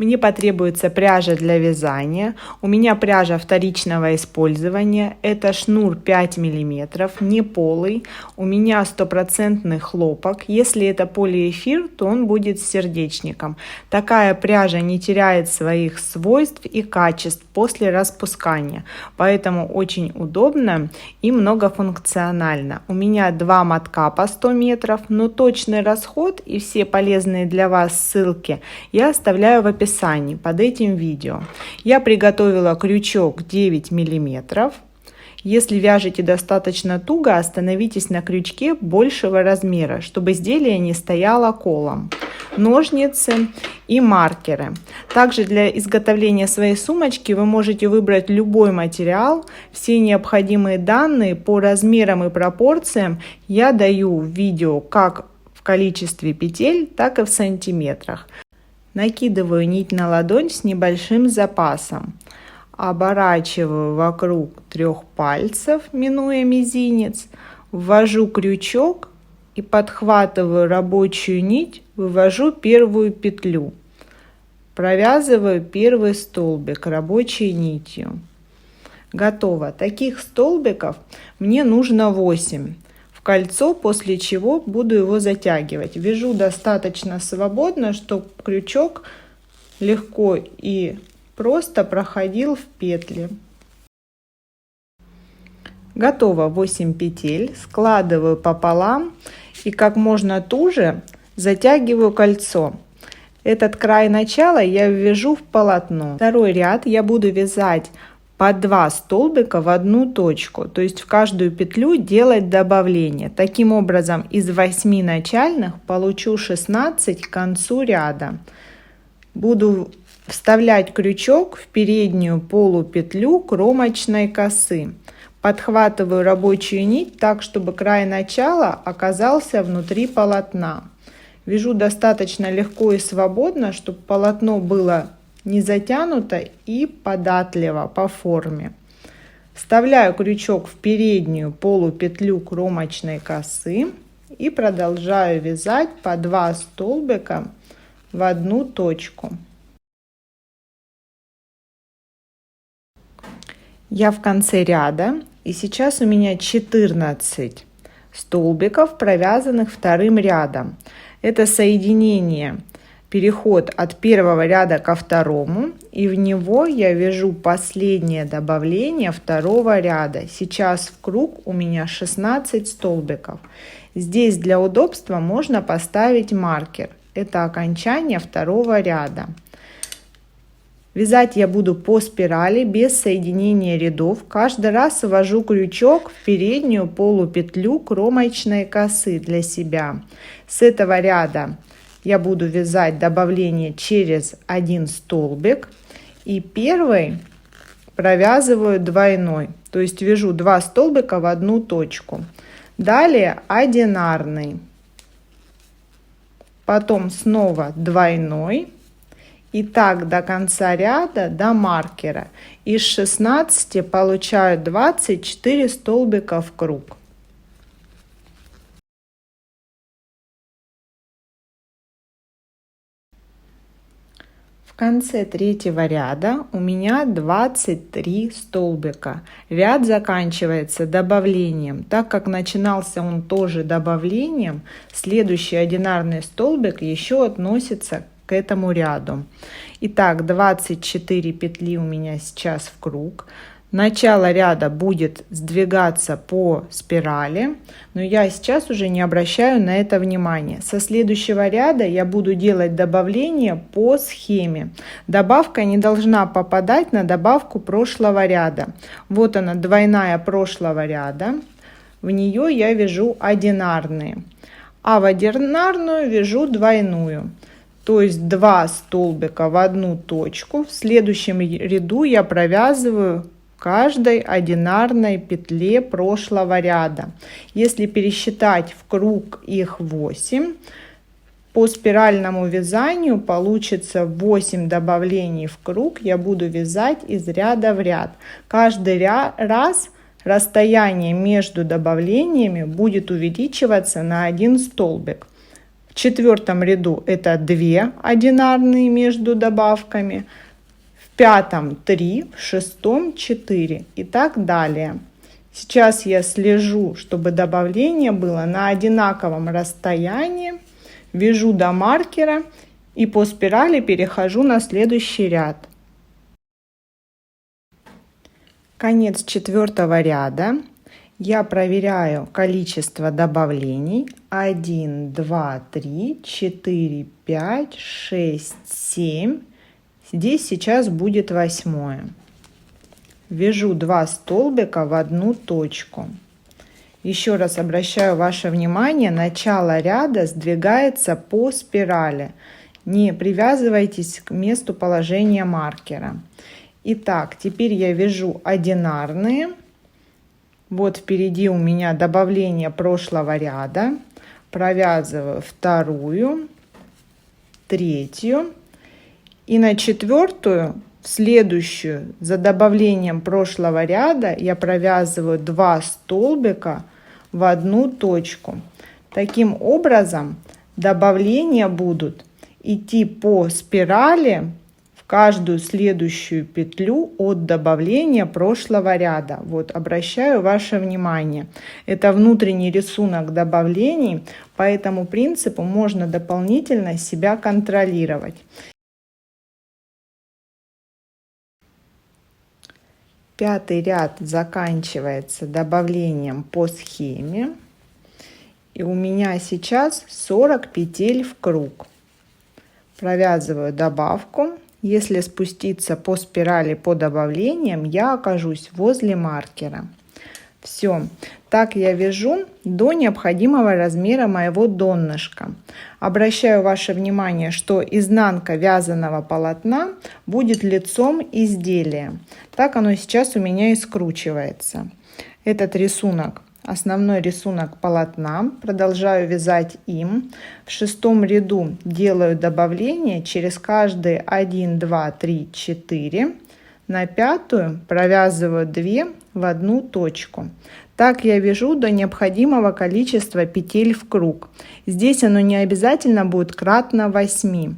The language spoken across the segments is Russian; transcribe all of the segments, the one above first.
Мне потребуется пряжа для вязания. У меня пряжа вторичного использования. Это шнур 5 мм, не полый. У меня стопроцентный хлопок. Если это полиэфир, то он будет с сердечником. Такая пряжа не теряет своих свойств и качеств после распускания. Поэтому очень удобно и многофункционально. У меня 2 мотка по 100 метров, но точный расход и все полезные для вас ссылки я оставляю в описании под этим видео. Я приготовила крючок 9 мм. Если вяжете достаточно туго, остановитесь на крючке большего размера, чтобы изделие не стояло колом. Ножницы и маркеры. Также для изготовления своей сумочки вы можете выбрать любой материал. Все необходимые данные по размерам и пропорциям я даю в видео как в количестве петель, так и в сантиметрах. Накидываю нить на ладонь с небольшим запасом. Оборачиваю вокруг 3 пальцев, минуя мизинец. Ввожу крючок и подхватываю рабочую нить, вывожу первую петлю. Провязываю первый столбик рабочей нитью. Готово. Таких столбиков мне нужно 8. В кольцо, после чего буду его затягивать. Вяжу достаточно свободно, чтобы крючок легко и просто проходил в петли. Готово 8 петель. Складываю пополам и как можно туже затягиваю кольцо. Этот край начала я ввяжу в полотно. Второй ряд я буду вязать по 2 столбика в одну точку, то есть в каждую петлю делать добавление. Таким образом, из 8 начальных получу 16 к концу ряда. Буду вставлять крючок в переднюю полупетлю кромочной косы. Подхватываю рабочую нить так, чтобы край начала оказался внутри полотна. Вяжу достаточно легко и свободно, чтобы полотно было не затянуто и податливо по форме. Вставляю крючок в переднюю полупетлю кромочной косы и продолжаю вязать по 2 столбика в одну точку. Я в конце ряда, и сейчас у меня 14 столбиков, провязанных вторым рядом. Это соединение, переход от первого ряда ко второму, и в него я вяжу последнее добавление второго ряда. Сейчас в круг у меня 16 столбиков. Здесь для удобства можно поставить маркер. Это окончание второго ряда. Вязать я буду по спирали без соединения рядов. Каждый раз ввожу крючок в переднюю полупетлю кромочной косы для себя. С этого ряда я буду вязать добавление через 1 столбик. И первый провязываю двойной. То есть вяжу 2 столбика в одну точку. Далее одинарный. Потом снова двойной. И так до конца ряда, до маркера. Из 16 получаю 24 столбика в круг. В конце третьего ряда у меня 23 столбика. Ряд заканчивается добавлением. Так как начинался он тоже добавлением, следующий одинарный столбик еще относится к этому ряду. Итак, 24 петли у меня сейчас в круг. Начало ряда будет сдвигаться по спирали, но я сейчас уже не обращаю на это внимания. Со следующего ряда я буду делать добавление по схеме. Добавка не должна попадать на добавку прошлого ряда. Вот она, двойная прошлого ряда. В нее я вяжу одинарные, а в одинарную вяжу двойную. То есть 2 столбика в одну точку. В следующем ряду я провязываю каждой одинарной петле прошлого ряда. Если пересчитать в круг их 8, по спиральному вязанию получится 8 добавлений в круг. Я буду вязать из ряда в ряд. Каждый раз расстояние между добавлениями будет увеличиваться на 1 столбик. В четвертом ряду это 2 одинарные между добавками, в пятом 3, в шестом 4 и так далее. Сейчас я слежу, чтобы добавление было на одинаковом расстоянии, вяжу до маркера и по спирали перехожу на следующий ряд. Конец четвертого ряда. Я проверяю количество добавлений. 1, 2, 3, 4, 5, 6, 7. Здесь сейчас будет 8. Вяжу 2 столбика в одну точку. Еще раз обращаю ваше внимание, начало ряда сдвигается по спирали. Не привязывайтесь к месту положения маркера. Итак, теперь я вяжу одинарные. Вот впереди у меня добавление прошлого ряда. Провязываю вторую, третью и на четвертую, в следующую, за добавлением прошлого ряда, я провязываю 2 столбика в одну точку. Таким образом, добавления будут идти по спирали в каждую следующую петлю от добавления прошлого ряда. Вот, обращаю ваше внимание. Это внутренний рисунок добавлений, по этому принципу можно дополнительно себя контролировать. Пятый ряд заканчивается добавлением по схеме. И у меня сейчас 40 петель в круг. Провязываю добавку. Если спуститься по спирали по добавлениям, я окажусь возле маркера. Все. Так я вяжу до необходимого размера моего донышка. Обращаю ваше внимание, что изнанка вязаного полотна будет лицом изделия. Так оно сейчас у меня и скручивается. Этот рисунок, основной рисунок полотна, продолжаю вязать им. В шестом ряду делаю добавление через каждые 1, 2, 3, 4. На пятую провязываю 2 в одну точку. Так я вяжу до необходимого количества петель в круг. Здесь оно не обязательно будет кратно 8.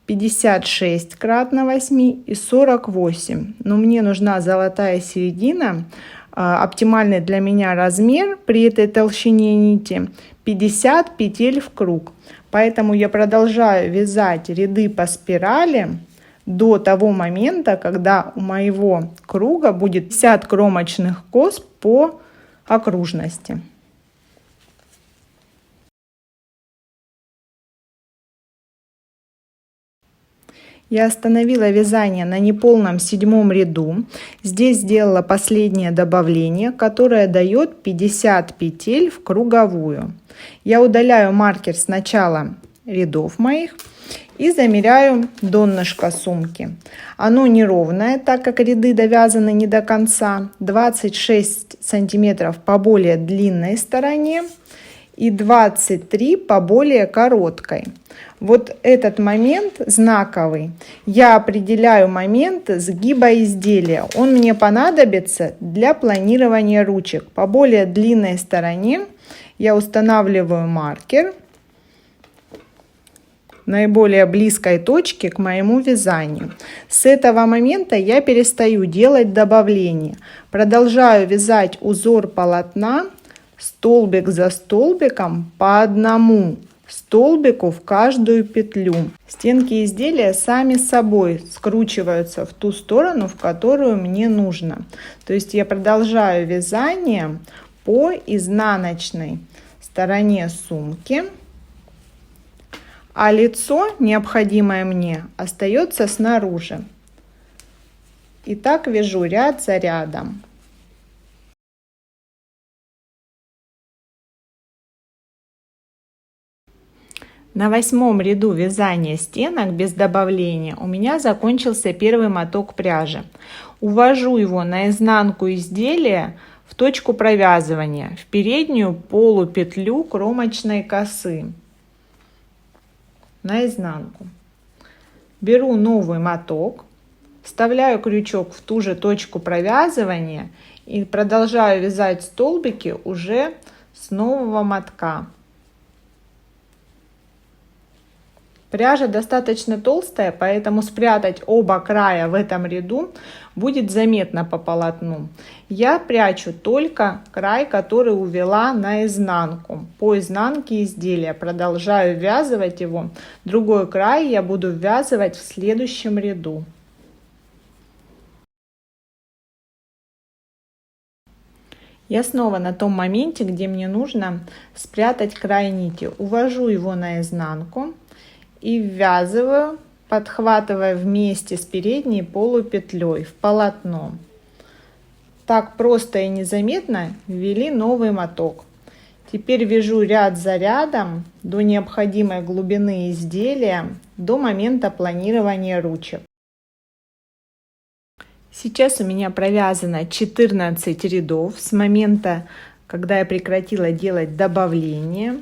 56 кратно 8 и 48. Но мне нужна золотая середина. Оптимальный для меня размер при этой толщине нити 50 петель в круг. Поэтому я продолжаю вязать ряды по спирали до того момента, когда у моего круга будет 50 кромочных кос по окружности. Я остановила вязание на неполном 7 ряду. Здесь сделала последнее добавление, которое дает 50 петель в круговую. Я удаляю маркер с начала рядов моих и замеряю донышко сумки. Оно неровное, так как ряды довязаны не до конца. 26 сантиметров по более длинной стороне и 23 по более короткой. Вот этот момент знаковый. Я определяю момент сгиба изделия. Он мне понадобится для планирования ручек. По более длинной стороне я устанавливаю маркер наиболее близкой точке к моему вязанию. С этого момента я перестаю делать добавление. Продолжаю вязать узор полотна столбик за столбиком по одному столбику в каждую петлю. Стенки изделия сами собой скручиваются в ту сторону, в которую мне нужно. То есть я продолжаю вязание по изнаночной стороне сумки, а лицо, необходимое мне, остается снаружи. И так вяжу ряд за рядом. На 8 ряду вязания стенок без добавления у меня закончился первый моток пряжи. Увожу его на изнанку изделия в точку провязывания, в переднюю полупетлю кромочной косы. На изнанку. Беру новый моток, вставляю крючок в ту же точку провязывания и продолжаю вязать столбики уже с нового мотка. Пряжа достаточно толстая, поэтому спрятать оба края в этом ряду будет заметно по полотну. Я прячу только край, который увела наизнанку. По изнанке изделия продолжаю ввязывать его. Другой край я буду ввязывать в следующем ряду. Я снова на том моменте, где мне нужно спрятать край нити. Увожу его наизнанку и ввязываю, подхватывая вместе с передней полупетлей в полотно. Так просто и незаметно ввели новый моток. Теперь вяжу ряд за рядом до необходимой глубины изделия, до момента планирования ручек. Сейчас у меня провязано 14 рядов с момента, когда я прекратила делать добавление.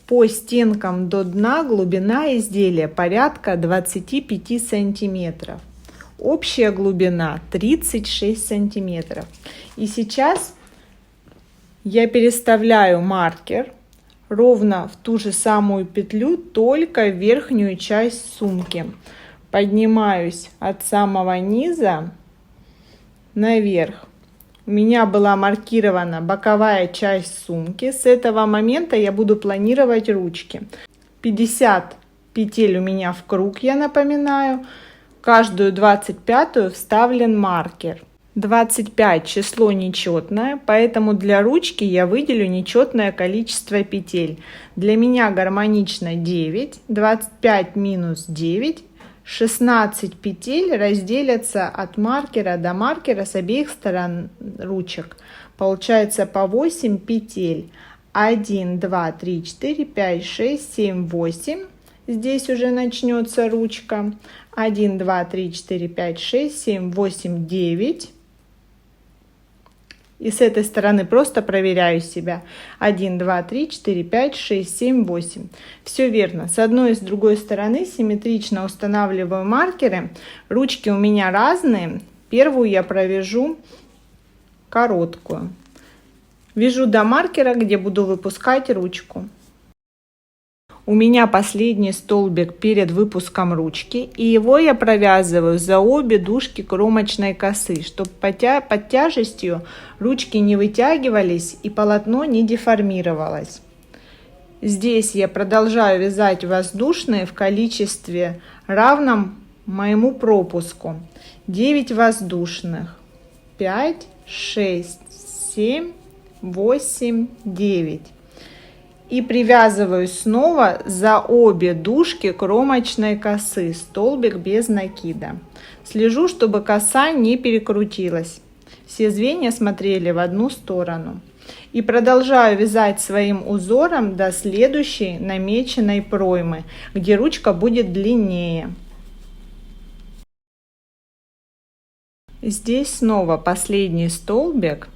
По стенкам до дна глубина изделия порядка 25 сантиметров. Общая глубина 36 сантиметров. И сейчас я переставляю маркер ровно в ту же самую петлю, только в верхнюю часть сумки. Поднимаюсь от самого низа наверх. У меня была маркирована боковая часть сумки. С этого момента я буду планировать ручки. 50 петель у меня в круг, я напоминаю. Каждую 25-ю вставлен маркер. 25 число нечетное, поэтому для ручки я выделю нечетное количество петель. Для меня гармонично 9, 25 минус 9. 16 петель разделятся от маркера до маркера с обеих сторон ручек. Получается по 8 петель. 1, 2, 3, 4, 5, 6, 7, 8. Здесь уже начнется ручка. 1, 2, 3, 4, 5, 6, 7, 8, 9. И с этой стороны просто проверяю себя. 1, 2, 3, 4, 5, 6, 7, 8. Все верно. С одной и с другой стороны симметрично устанавливаю маркеры. Ручки у меня разные. Первую я провяжу короткую. Вяжу до маркера, где буду выпускать ручку. У меня последний столбик перед выпуском ручки, и его я провязываю за обе дужки кромочной косы, чтобы под тяжестью ручки не вытягивались и полотно не деформировалось. Здесь я продолжаю вязать воздушные в количестве равном моему пропуску. 9 воздушных, 5, 6, 7, 8, 9. И привязываю снова за обе дужки кромочной косы, столбик без накида. Слежу, чтобы коса не перекрутилась. Все звенья смотрели в одну сторону. И продолжаю вязать своим узором до следующей намеченной проймы, где ручка будет длиннее. Здесь снова последний столбик.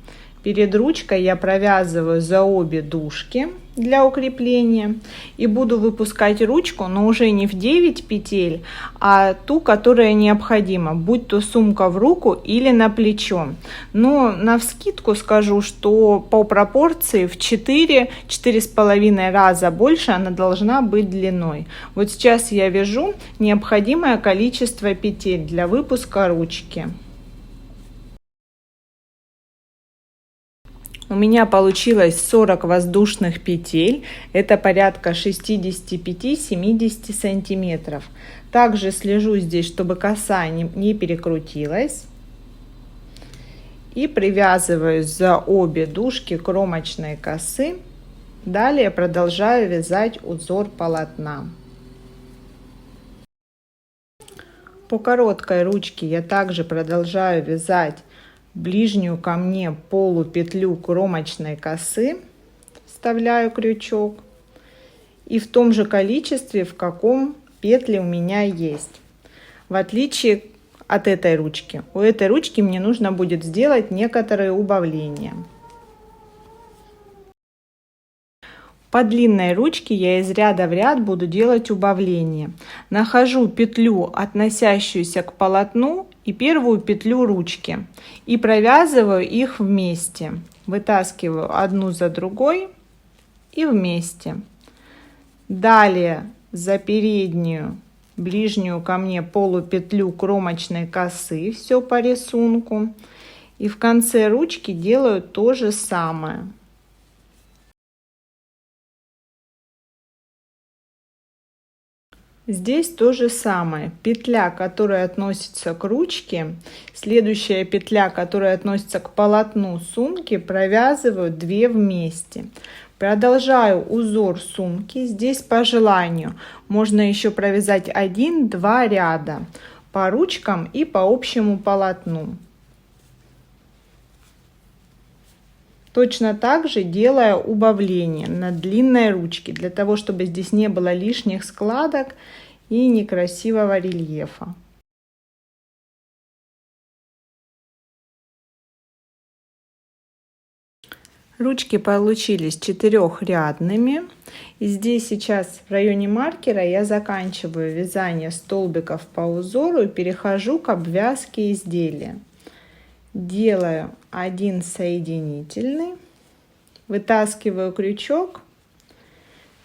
Перед ручкой я провязываю за обе дужки для укрепления и буду выпускать ручку, но уже не в 9 петель, а ту, которая необходима, будь то сумка в руку или на плечо. Но навскидку скажу, что по пропорции в 4-4,5 раза больше она должна быть длиной. Вот сейчас я вяжу необходимое количество петель для выпуска ручки. У меня получилось 40 воздушных петель, это порядка 65-70 сантиметров. Также слежу здесь, чтобы коса не перекрутилась. И привязываю за обе дужки кромочной косы. Далее продолжаю вязать узор полотна. По короткой ручке я также продолжаю вязать ближнюю ко мне полупетлю кромочной косы, вставляю крючок, и в том же количестве, в каком петли у меня есть. В отличие от этой ручки, у этой ручки мне нужно будет сделать некоторые убавления. По длинной ручке я из ряда в ряд буду делать убавления. Нахожу петлю, относящуюся к полотну, и первую петлю ручки и провязываю их вместе. Вытаскиваю одну за другой и вместе. Далее за переднюю ближнюю ко мне полупетлю кромочной косы, все по рисунку. И в конце ручки делаю то же самое. Здесь то же самое. Петля, которая относится к ручке, следующая петля, которая относится к полотну сумки, провязываю 2 вместе. Продолжаю узор сумки. Здесь по желанию можно еще провязать 1-2 ряда по ручкам и по общему полотну. Точно так же делая убавление на длинной ручке, для того, чтобы здесь не было лишних складок и некрасивого рельефа. Ручки получились 4-рядными. И здесь сейчас в районе маркера я заканчиваю вязание столбиков по узору и перехожу к обвязке изделия. Делаю 1 соединительный, вытаскиваю крючок,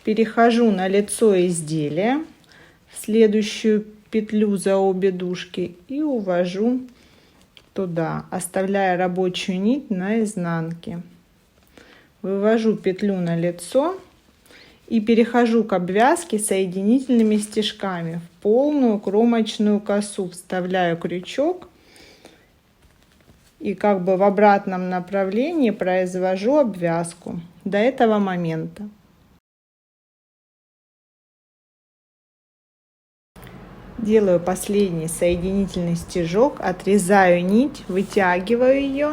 перехожу на лицо изделия, в следующую петлю за обе дужки и увожу туда, оставляя рабочую нить на изнанке. Вывожу петлю на лицо и перехожу к обвязке соединительными стежками в полную кромочную косу, вставляю крючок и как бы в обратном направлении произвожу обвязку до этого момента. Делаю последний соединительный стежок, отрезаю нить, вытягиваю ее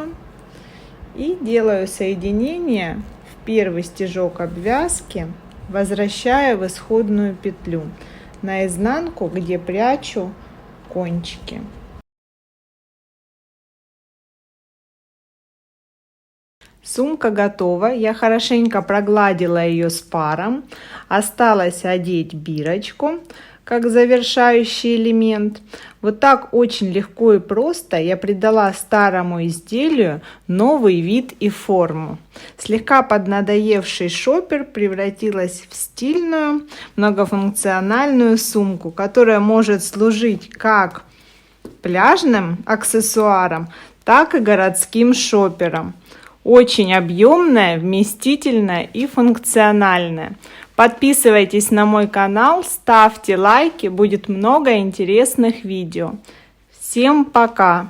и делаю соединение в первый стежок обвязки, возвращаю в исходную петлю на изнанку, где прячу кончики. Сумка готова, я хорошенько прогладила ее с паром, осталось одеть бирочку как завершающий элемент. Вот так очень легко и просто я придала старому изделию новый вид и форму. Слегка поднадоевший шопер превратилась в стильную многофункциональную сумку, которая может служить как пляжным аксессуаром, так и городским шопером. Очень объемная, вместительная и функциональная. Подписывайтесь на мой канал, ставьте лайки, будет много интересных видео. Всем пока!